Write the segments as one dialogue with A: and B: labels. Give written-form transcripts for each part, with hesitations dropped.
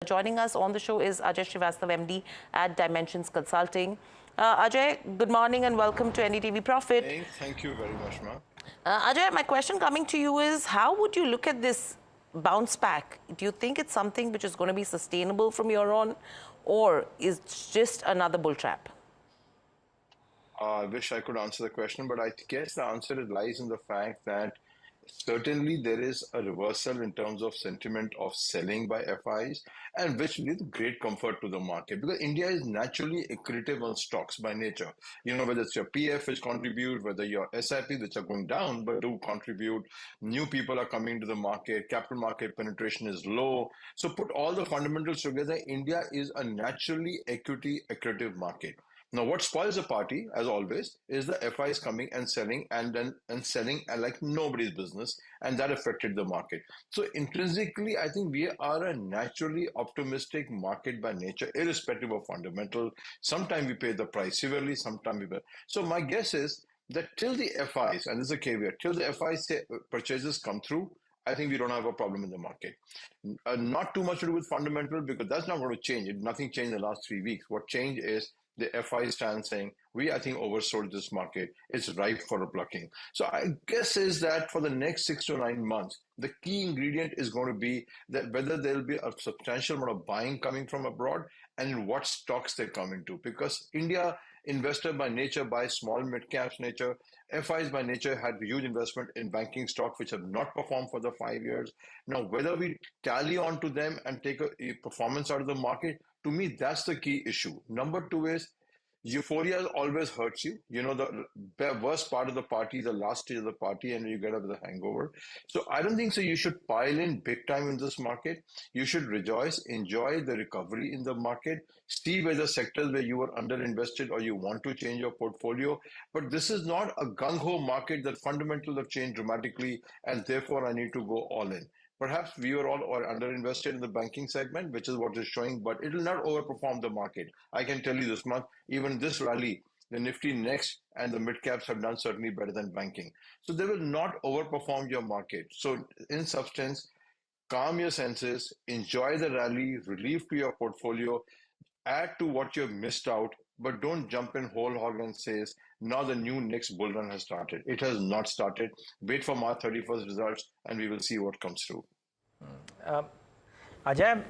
A: Joining us on the show is Ajay Srivastava, MD at Dimensions Consulting. Ajay, good morning and welcome to NDTV Profit.
B: Hey, thank you very much, ma'am.
A: Ajay, my question coming to you is, how would you look at this bounce back? Do you think it's something which is going to be sustainable from here on, or is it just another bull trap?
B: I wish I could answer the question, but I guess the answer lies in the fact that certainly there is a reversal in terms of sentiment of selling by FIs, and which gives great comfort to the market because India is naturally accretive on stocks by nature. You know, whether it's your PF which contribute, whether your SIP which are going down but do contribute, new people are coming to the market, capital market penetration is low. So put all the fundamentals together, India is a naturally equity accretive market. Now, what spoils the party, as always, is the FIs coming and selling and selling like nobody's business, and that affected the market. So intrinsically, I think we are a naturally optimistic market by nature, irrespective of fundamental. Sometimes we pay the price severely, sometimes we pay. So my guess is that till the FIs, and this is a caveat, till the FIs purchases come through, I think we don't have a problem in the market. Not too much to do with fundamental because that's not going to change. Nothing changed in the last 3 weeks. What changed is the FI stand saying, I think, oversold this market. It's ripe for a plucking. So I guess is that for the next 6 to 9 months, the key ingredient is going to be that whether there will be a substantial amount of buying coming from abroad and in what stocks they come into. Because India, investor by nature, buys small mid-caps nature. FIs by nature had huge investment in banking stocks which have not performed for the 5 years. Now, whether we tally on to them and take a performance out of the market, to me, that's the key issue. Number two is euphoria always hurts you. You know, the worst part of the party is the last stage of the party and you get up with a hangover. So I don't think so. You should pile in big time in this market. You should rejoice, enjoy the recovery in the market, see where the sectors where you were underinvested or you want to change your portfolio. But this is not a gung-ho market that fundamentals have changed dramatically and therefore I need to go all in. Perhaps we were all underinvested in the banking segment, which is what is showing, but it will not overperform the market. I can tell you this month, even this rally, the Nifty Next and the mid caps have done certainly better than banking. So they will not overperform your market. So in substance, calm your senses, enjoy the rally, relieve to your portfolio, add to what you've missed out, but don't jump in whole hog and says, now the new next bull run has started. It has not started. Wait for March 31st results and we will see what comes through.
C: Ajay,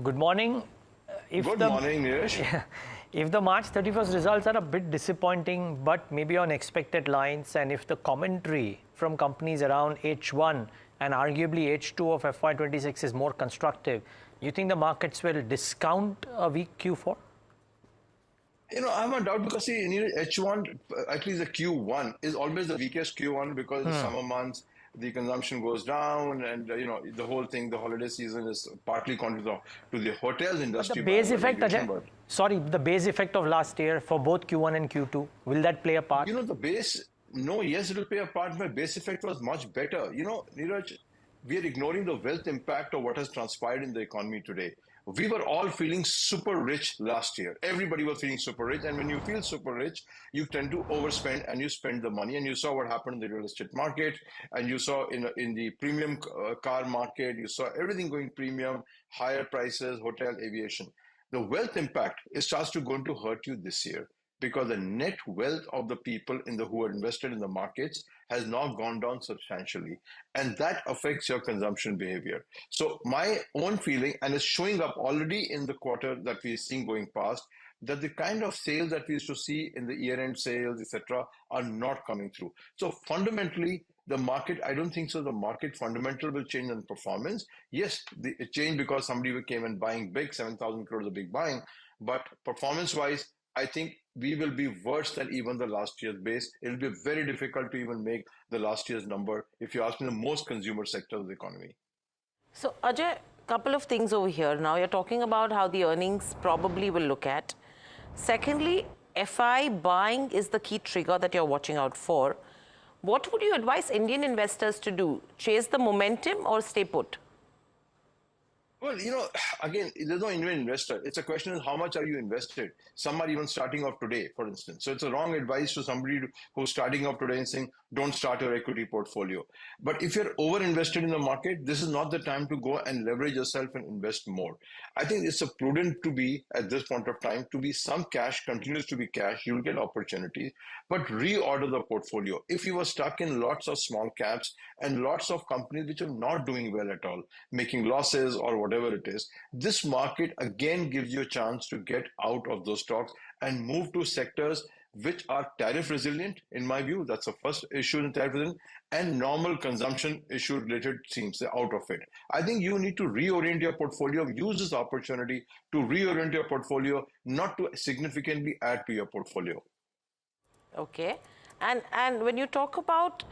C: good morning.
B: Good morning, Neeraj.
C: If the March 31st results are a bit disappointing, but maybe on expected lines, and if the commentary from companies around H1 and arguably H2 of FY26 is more constructive, you think the markets will discount a weak Q4?
B: You know, I have a doubt because see, H1, at least the Q1, is always the weakest Q1 because the summer months, the consumption goes down and, you know, the whole thing, the holiday season is partly contributed to the hotels industry.
C: But the base effect, Ajay, sorry, the base effect of last year for both Q1 and Q2, will that play a part?
B: You know, the base, no, yes, it will play a part, but base effect was much better. You know, Neeraj, we are ignoring the wealth impact of what has transpired in the economy today. We were all feeling super rich last year. Everybody was feeling super rich. And when you feel super rich, you tend to overspend and you spend the money. And you saw what happened in the real estate market. And you saw in the premium car market, you saw everything going premium, higher prices, hotel, aviation. The wealth impact, it starts to going to hurt you this year because the net wealth of the people who are invested in the markets has now gone down substantially. And that affects your consumption behavior. So my own feeling, and it's showing up already in the quarter that we're seeing going past, that the kind of sales that we used to see in the year-end sales, etc., are not coming through. So fundamentally, the market, I don't think so. The market fundamental will change in performance. Yes, it changed because somebody came and buying big, 7,000 crores of big buying. But performance-wise, I think we will be worse than even the last year's base. It will be very difficult to even make the last year's number if you ask me the most consumer sector of the economy.
A: So, Ajay, couple of things over here. Now, you're talking about how the earnings probably will look at. Secondly, FI buying is the key trigger that you're watching out for. What would you advise Indian investors to do? Chase the momentum or stay put?
B: Well, you know, again, there's no Indian investor. It's a question of how much are you invested. Some are even starting off today, for instance. So it's a wrong advice to somebody who's starting off today and saying, don't start your equity portfolio. But if you're over invested in the market, this is not the time to go and leverage yourself and invest more. I think it's a prudent to be at this point of time to be some cash, continues to be cash, you'll get opportunities, but reorder the portfolio. If you were stuck in lots of small caps and lots of companies which are not doing well at all, making losses or whatever it is, this market again gives you a chance to get out of those stocks and move to sectors which are tariff resilient, in my view. That's the first issue in tariff resilient, and normal consumption issue related themes out of it. I think you need to reorient your portfolio, use this opportunity to reorient your portfolio, not to significantly add to your portfolio.
A: Okay. And when you talk about,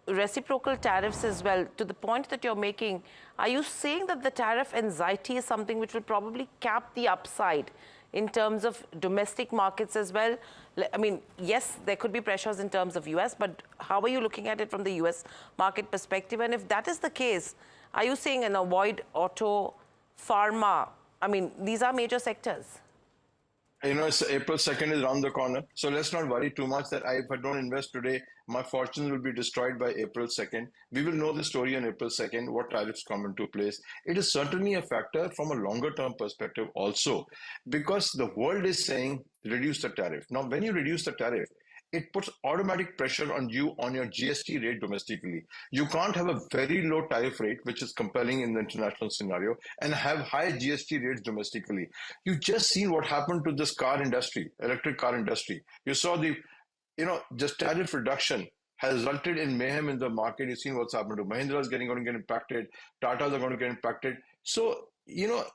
A: reciprocal tariffs as well, to the point that you're making, are you saying that the tariff anxiety is something which will probably cap the upside in terms of domestic markets as well? I mean, yes, there could be pressures in terms of US, but how are you looking at it from the US market perspective? And if that is the case, are you saying an avoid auto, pharma? I mean, these are major sectors.
B: It's April 2nd is around the corner. So let's not worry too much that if I don't invest today, my fortune will be destroyed by April 2nd. We will know the story on April 2nd, what tariffs come into place. It is certainly a factor from a longer term perspective also, because the world is saying reduce the tariff. Now, when you reduce the tariff, it puts automatic pressure on you on your GST rate domestically. You can't have a very low tariff rate, which is compelling in the international scenario, and have high GST rates domestically. You just seen what happened to this car industry, electric car industry. You saw just tariff reduction has resulted in mayhem in the market. You've seen what's happened to Mahindra is going to get impacted. Tatas are going to get impacted. So,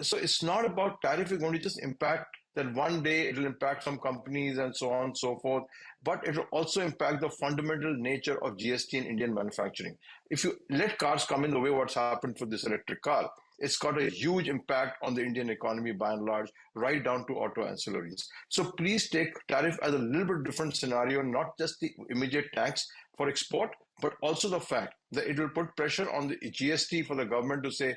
B: so it's not about tariff is going to just impact that one day it will impact some companies and so on and so forth, but it will also impact the fundamental nature of GST in Indian manufacturing. If you let cars come in the way what's happened for this electric car, it's got a huge impact on the Indian economy by and large, right down to auto ancillaries. So please take tariff as a little bit different scenario, not just the immediate tax for export, but also the fact that it will put pressure on the GST for the government to say,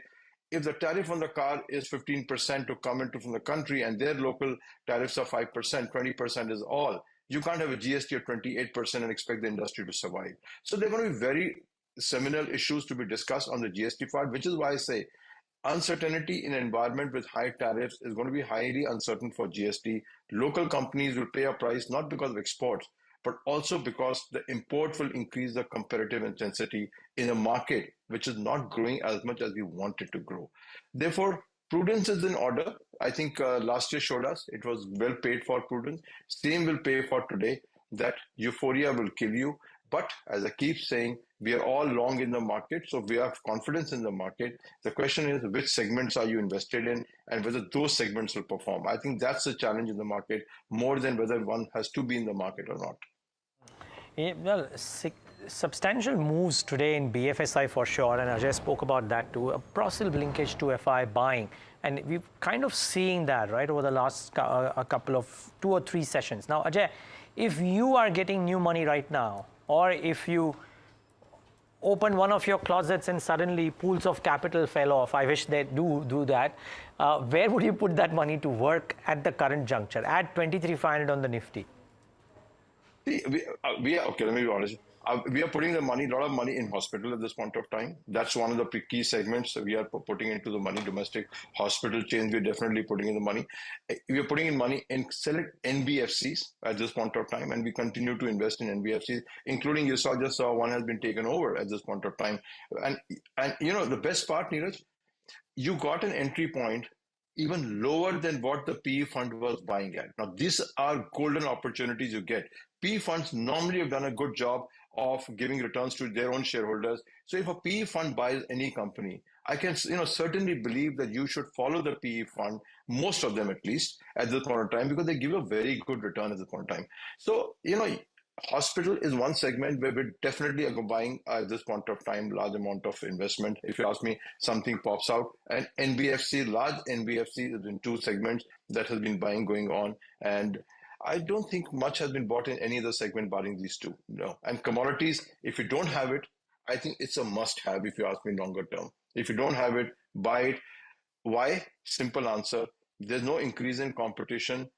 B: if the tariff on the car is 15% to come into from the country and their local tariffs are 5%, 20% is all, you can't have a GST of 28% and expect the industry to survive. So there are going to be very seminal issues to be discussed on the GST part, which is why I say uncertainty in an environment with high tariffs is going to be highly uncertain for GST. Local companies will pay a price not because of exports, but also because the import will increase the competitive intensity in a market which is not growing as much as we want it to grow. Therefore, prudence is in order. I think last year showed us it was well paid for prudence. Same will pay for today. That euphoria will kill you. But as I keep saying, we are all long in the market, so we have confidence in the market. The question is, which segments are you invested in and whether those segments will perform? I think that's the challenge in the market more than whether one has to be in the market or not.
C: Well, substantial moves today in BFSI for sure, and Ajay spoke about that too. A positive linkage to FI buying, and we've kind of seen that right over the last a couple of 2 or 3 sessions. Now, Ajay, if you are getting new money right now, or if you open one of your closets and suddenly pools of capital fell off, I wish they do that. Where would you put that money to work at the current juncture at 23,500 on the Nifty?
B: Okay, let me be honest. We are putting the money, a lot of money in hospital at this point of time. That's one of the key segments we are putting into the money. Domestic hospital chains, we're definitely putting in the money. We are putting in money in select NBFCs at this point of time, and we continue to invest in NBFCs, including you just saw one has been taken over at this point of time. And the best part, Neeraj, you got an entry point even lower than what the PE fund was buying at. Now, these are golden opportunities you get. PE funds normally have done a good job of giving returns to their own shareholders. So if a PE fund buys any company, I can certainly believe that you should follow the PE fund, most of them at least, at this point of time, because they give a very good return at this point of time. So, hospital is one segment where we definitely are buying at this point of time large amount of investment. If you ask me, something pops out. And NBFC, large NBFC is in 2 segments that has been buying going on. And I don't think much has been bought in any other segment barring these 2. No. And commodities, if you don't have it, I think it's a must-have if you ask me longer term. If you don't have it, buy it. Why? Simple answer. There's no increase in competition.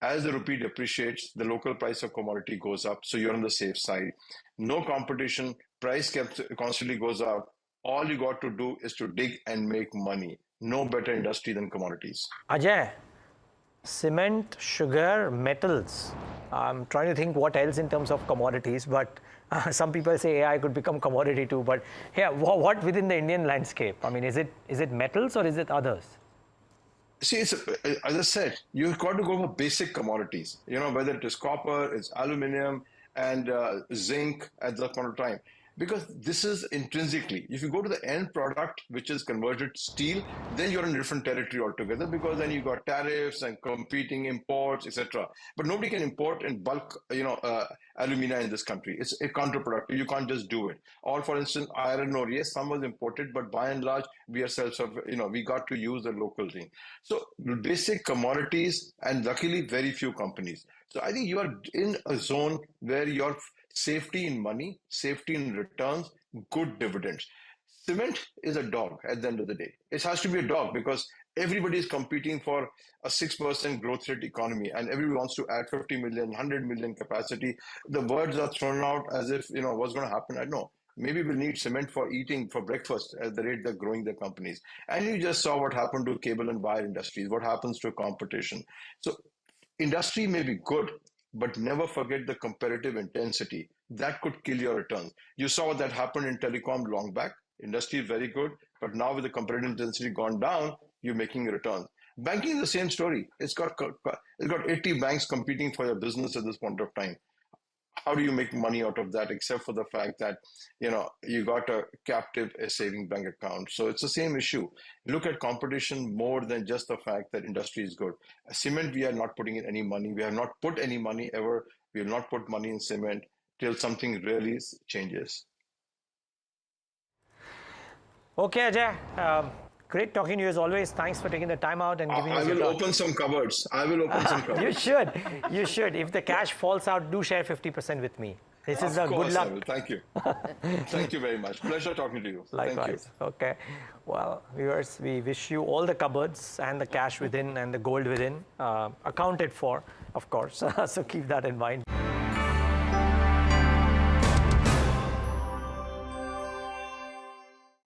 B: As the rupee depreciates, the local price of commodity goes up, so you're on the safe side. No competition, constantly goes up. All you got to do is to dig and make money. No better industry than commodities.
C: Ajay, cement, sugar, metals. I'm trying to think what else in terms of commodities, but some people say AI could become commodity too. But yeah, what within the Indian landscape? I mean, is it metals or is it others?
B: See, as I said, you've got to go for basic commodities, whether it is copper, it's aluminum, and zinc at that point of time. Because this is intrinsically, if you go to the end product, which is converted steel, then you're in a different territory altogether, because then you've got tariffs and competing imports, etc. But nobody can import in bulk, alumina in this country. It's counterproductive. You can't just do it. Or, for instance, iron ore, yes, some was imported, but by and large, we ourselves have, we got to use the local thing. So basic commodities, and luckily, very few companies. So I think you are in a zone where you're safety in money, safety in returns, good dividends. Cement is a dog at the end of the day. It has to be a dog because everybody is competing for a 6% growth rate economy, and everybody wants to add 50 million, 100 million capacity. The words are thrown out as if, what's going to happen? I don't know. Maybe we'll need cement for eating, for breakfast at the rate they're growing their companies. And you just saw what happened to cable and wire industries, what happens to competition. So industry may be good, but never forget the competitive intensity. That could kill your returns. You saw what that happened in telecom long back. Industry is very good, but now with the competitive intensity gone down, you're making returns. Banking is the same story. It's got 80 banks competing for your business at this point of time. How do you make money out of that, except for the fact that, you got a captive saving bank account? So it's the same issue. Look at competition more than just the fact that industry is good. Cement, we are not putting in any money. We have not put any money ever. We will not put money in cement till something really changes.
C: Okay, Ajay. Great talking to you as always. Thanks for taking the time out and giving us your thoughts.
B: Open some cupboards. I will open some cupboards.
C: You should. You should. If the cash falls out, do share 50% with me. This is a good luck.
B: I will. Thank you. Thank you very much. Pleasure talking to you.
C: Likewise. Okay. Well, viewers, we wish you all the cupboards and the cash within and the gold within accounted for, of course. So keep that in mind.